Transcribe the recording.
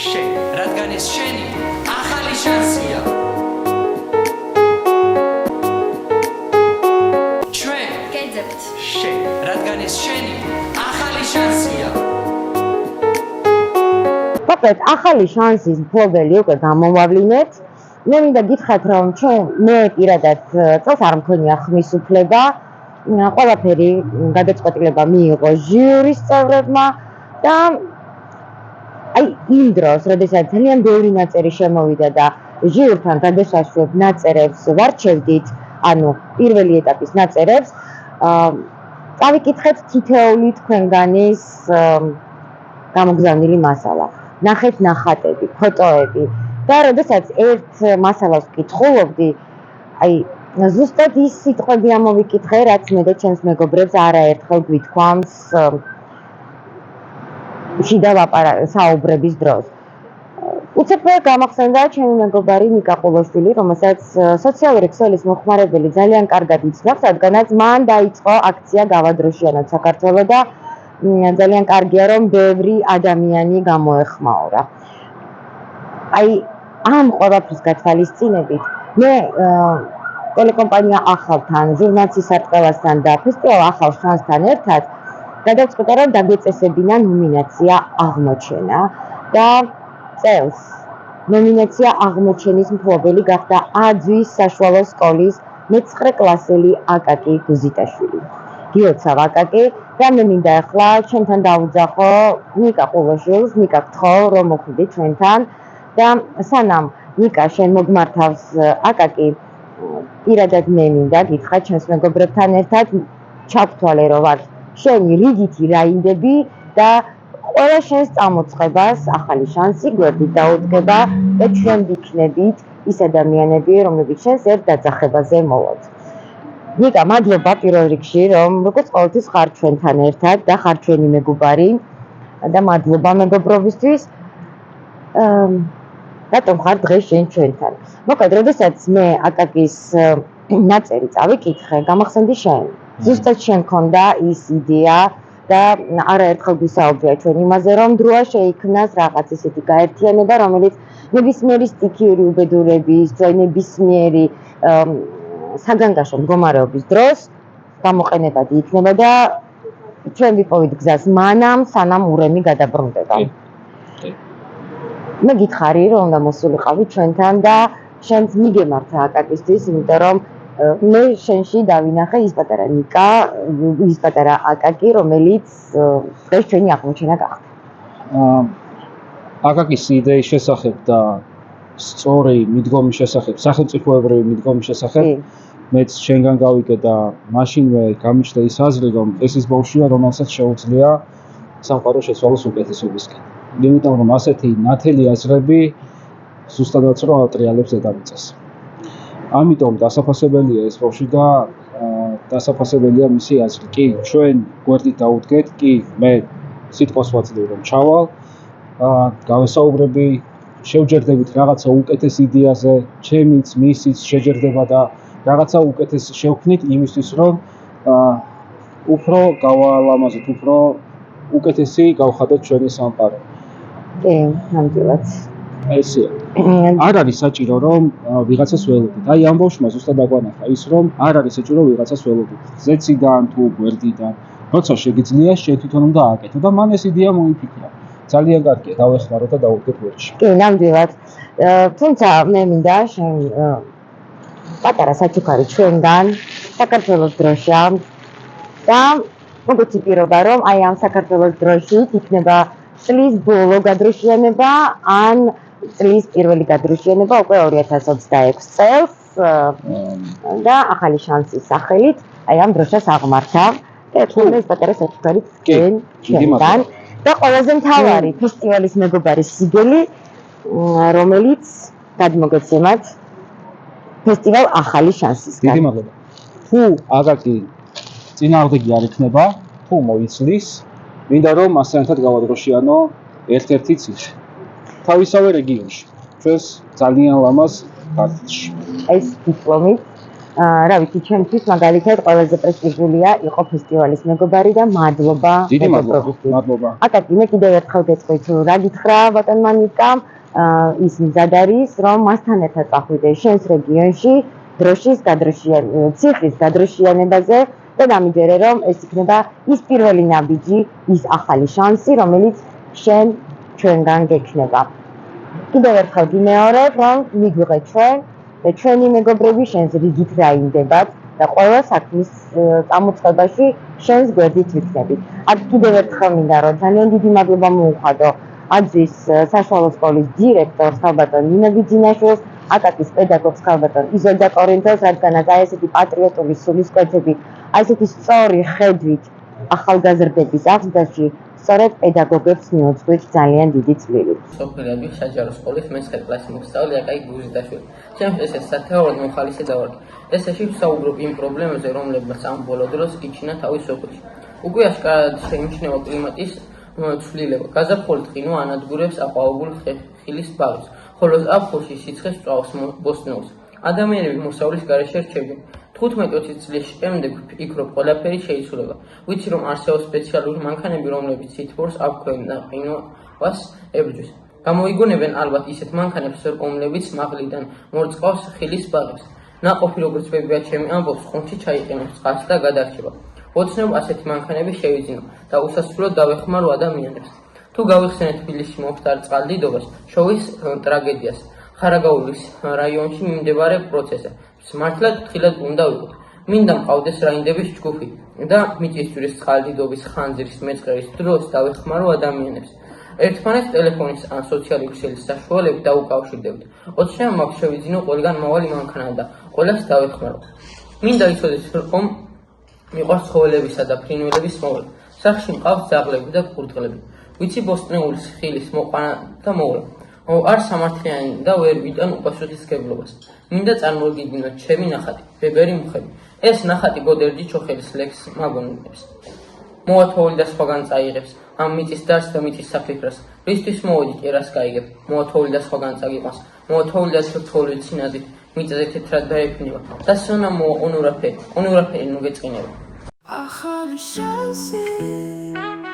შენ, რადგან ეს შენი ახალი შანსია. ჩვენ გეძებთ შენ, რადგან ეს შენი ახალი შანსია. მოკლედ, ახალი შანსის მფლობელი უკვე გამომავლინეთ. მე მინდა გითხრათ, რომ მე პირადად წელს არ მქონია ხმის უფლება. ყველაფერი გადაწყვეტილება მიიღო ჟიურის წევრებმა და იმ დროს, როდესაც ძალიან ბევრი ნაწერი შემოვიდა და ჟიურთან გადასაშვებ ნაწერებს ვარჩევდით, ანუ პირველი ეტაპის ნაწერებს, წავიკითხეთ თითოეული თქვენგანის გამოგზავნილი მასალა. ნახეთ ნახატები, ფოტოები და როდესაც ერთ მასალას ვკითხულობდი, ზუსტად ის სიტყვები ამოვიკითხე, რაც მე და ჩემს მეგობრებს არაერთხელ გვითქვამს შიდა საუბრების დროს. უცებ გამახსენდა ჩემი მეგობარი ნიკა ყულოშვილი, რომელსაც სოციალური ქსელის მოხმარებელი ძალიან კარგად იცნობს, რადგანაც მან დაიწყო აქცია გავადროშიანოთ საქართველო და ძალიან კარგია, რომ ბევრი ადამიანი გამოეხმაურა. ამ ყველაფრის გათვალისწინებით მე ტელეკომპანია ახალთან, ჟურნალ სისარტყელასთან და ფესტივალ ახალ შანსთან ერთად გადავწყვიტე, რომ დაგვეწესებინა ნომინაცია აღმოჩენა და წელს ნომინაცია აღმოჩენის მფლობელი გახდა აძვის საშუალო სკოლის მე-9 კლასელი აკაკი გუზიტაშვილი. გიოცავ აკაკი და მე მინდა ახლა ჩვენთან დავუძახო ნიკა ყულოშვილს. ნიკა, გთხოვ, რომ მოხვიდე ჩვენთან და სანამ ნიკა შენ მოგმართავს აკაკი, პირადად მე მინდა გითხრათ ჩემს მეგობრებთან ერთად ჩავთვალე, რომ ვარ შენი რიგითი რაინდები და ყველა შენს წამოწყებას ახალი შანსი გვერდით დაუდგება და ჩვენ ვიქნებით ის ადამიანები, რომლებიც შენს ერთ დაძახებაზე მოვოთ. ნიკა, მადლობა პირველ რიგში, რომ როგორც ყოველთვის ხარ ჩვენთან ერთად და ხარ ჩვენი მეგობარი და მადლობა მეგობრობისთვის. რატომ ხარ დღეს შენ ჩვენთან? მოკლედ, როდესაც მე აკაკის ნაწერი წავიკითხე, გამახსენდი შენ. ზუსტად შენ გქონდა ის იდეა და არაერთხელ გვისაუბრია ჩვენ იმაზე, რომ დროა შეიქმნას რაღაც ისეთი გაერთიანება, რომელიც ნებისმიერი სტიქიური უბედურების, ნებისმიერი საგანგაშო მდგომარეობის დროს გამოყენებადი იქნება და ჩვენ ვიპოვით გზას მანამ, სანამ ურემი გადაბრუნდება. მე გითხარი, რომ უნდა მოსულიყავი ჩვენთან და შენც მიგემართა აკაკისთვის, იმიტომ რომ მე შენში დავინახე ის პატარა ნიკა, ის პატარა აკაკი, რომელიც დღეს ჩვენი აღმოჩენა გახდა. აკაკის იდეის შესახებ და სწორი მიდგომის შესახებ, სახელმწიფოებრივი მიდგომის შესახებ, მეც შენგან გავიგე და მაშინვე გამიჩნდა ის აზრი, რომ ეს ის ბავშვია, რომელსაც შეუძლია სამყარო შეცვალოს უკეთესობისკენ. იმიტომ რომ ასეთი ნათელი აზრები ზუსტადაც რომ ატრიალებს დედამიწას. ამიტომ დასაფასებელია ეს ბავშვი და დასაფასებელია მისი აზრი. კი, ჩვენ გვერდით დაუდგეთ, კი, მე სიტყვას ვაძლევ რომ ჩავალ, გავესაუბრები, შევჯერდებით რაღაცა უკეთეს იდეაზე, ჩემიც, მისიც შეჯერდება და რაღაცა უკეთეს შევქმნით იმისთვის, რომ უფრო გავალამაზოთ, უფრო უკეთესი გავხადოთ ჩვენი სამყარო. კი, ნამდვილად. ესეა. არ არის საჭირო რომ ვიღაცას ველოდით. ამ ბავშვმა ზუსტად დაგვანახა ის რომ არ არის საჭირო ვიღაცას ველოდით. ზეციდან თუ გვერდიდან, როცა შეგიძლია შენ თვითონ უნდა ააკეთო და მან ეს იდეა მოიფიქრა. ძალიან კარგია, დავეხმარო და დავუდგეთ ვერჩი. კი, ნამდვილად. თუმცა მე მინდა შენ პატარა საჩუქარი ჩვენგან საქართველოს დროშა და მოგეცი პირობა რომ ამ საქართველოს დროშით იქნება წლის ბოლო გადროშიანება ან წლის პირველი გადროშიანება უკვე 2026 წელს და ახალი შანსის სახელით ამ დროშას აღმართა და ეთქვა ეს პატარა საჩუქარი ჩვენგან და ყველაზე მთავარი ფესტივალის მეგობარი სიგელი, რომელიც გადმოგეცემათ ფესტივალ ახალი შანსისგან. დიდი მადლობა. თუ აკაკი წინააღმდეგი არ იქნება, თუ მოიცლის, მინდა რომ მასთან გავადროშიანო ერთ-ერთი ციხე. თავისავე რეგიონში, ჩვენს ძალიან ლამაზ ქართლში. ეს დიპლომით რა ვიცი, ჩემთვის მაგალითად ყველაზე პრესტიჟულია იყო ფესტივალის მეგობარი და მადლობა. დიდი მადლობა. აკაკი, მე კიდევ ერთხელ გეტყვით, რა გითხრა ბატონმა ნიკამ, ის მზად არის, რომ მასთან ერთად წახვიდე შენს რეგიონში, დროშის ციხის გადროშიანებაზე და დამიჯერე, რომ ეს იქნება ის პირველი ნაბიჯი, ის ახალი შანსი, რომელიც ჩვენგან გექნება. კიდევ ერთხელ გიმეორებ, რომ მიგვიღეთ ჩვენ და ჩვენი მეგობრები შენს რიგით რაიმდებათ და ყველა საქმის წამოწყებაში შენს გვერდით ვიქნებით. აქ კიდევ ერთხელ მინდა რომ ძალიან დიდი მადლობა მოუხადო აძვის საშუალო სკოლის დირექტორს ხალბატონ ნინო ბიძინაშვილს, აკაკის პედაგოგს ხალბატონ იზოლდა კორინთელს, რადგანაც აი ესეთი პატრიოტული სულისკვეთები, აი ესეთი სწორი ხედვით ახალგაზრდების აღზრდაში სწორედ პედაგოგებს მიუძღვით ძალიან დიდი წვლილი. სოფლიები საჯარო სკოლის მე-9 კლასის მოსწავლე აკაკი გუზიდაშვილი. ჩემთვის ეს სათეოროდ მოხალისე დავარქი. ესეში ვსაუბრობ იმ პრობლემებზე, რომლებმაც ამ ბოლო დროს იჩინა თავის სოფელში. უკვე აშკარად შეიმჩნევა კლიმატის ცვლილება. გაზაფხულით ყინვა ანადგურებს აყვავებულ ხილის ბაღებს, ხოლო ზაფხულში სიცხეს წვავს ბოსტნეულს. ადამიანები მოსავლის გარეშე რჩებიან. 15-20 წლის შემდეგ იქრობ ყველაფერი შეიცვლება. ვიცი რომ არსებობს სპეციალური მანქანები, რომლებიც სითბურს აფქვევენ და ყინვას ებრძვის. გამოიგონებენ ალბათ ისეთ მანქანებს, რომლებიც მაღლიდან მორწყავს ხილის ბაღებს. ნაყოფი როგორც ბებია ჩემი ამბობს, ხუნში ჩაიყენებს წყალს და გადარჩება. ოცნებ ასეთი მანქანები შევიძინო და უსასრულოდ დავეხმარო ადამიანებს. თუ გავიხსენეთ თბილისში მომხდარ წყალდიდობას, შოვის ტრაგედიას, ხარაგაულის რაიონში მიმდებარე პროცესზე. მართლაც ხილად უნდა ვიყოთ. მინდა მყავდეს რაინდების ჯგუფი და მიწისძვრის წყალდიდობის ხანძრის მეწყერის დროს დავეხმარო ადამიანებს. ერთმანეთს ტელეფონის ან სოციალური ქსელის საშუალებით დაუკავშირდებით. ოცნებ მაქვს შევიძინო ყველგან მავალი მანქანა და ყველას დავეხმარო. მინდა იცოდეს რომ მიყვარს ცხოველებისა და ფრინველების მოვლა. სახლში მყავს ძაღლები და კურდღლები. ვიცი ბოსტნეულის ხილის მოყვანა და მოვლა. არ სამართლიანი და ვერ ვიტან უპასუხისმგებლობას. მინდა წარმოგიდგინოთ ჩემი ნახატი, ბებერი მუხები. ეს ნახატი გოდერძი ჩოხელის ლექს მაგონებს. მოათხოვილი და სხვაგან წაიღებს, ამ მიწის დარს და მიწის საფიქრას. რისთვის მოვედი კერას გაიგებ, მოათხოვილი და სხვაგან წაგიყვანს, მოათხოვილი და თურთული ცინაზით, მიწაზე თეთრად დაეფინება. და სონა მოაყუნურაფერი, ყუნურაფერი ნუ გეწყინება. ახალი შანსი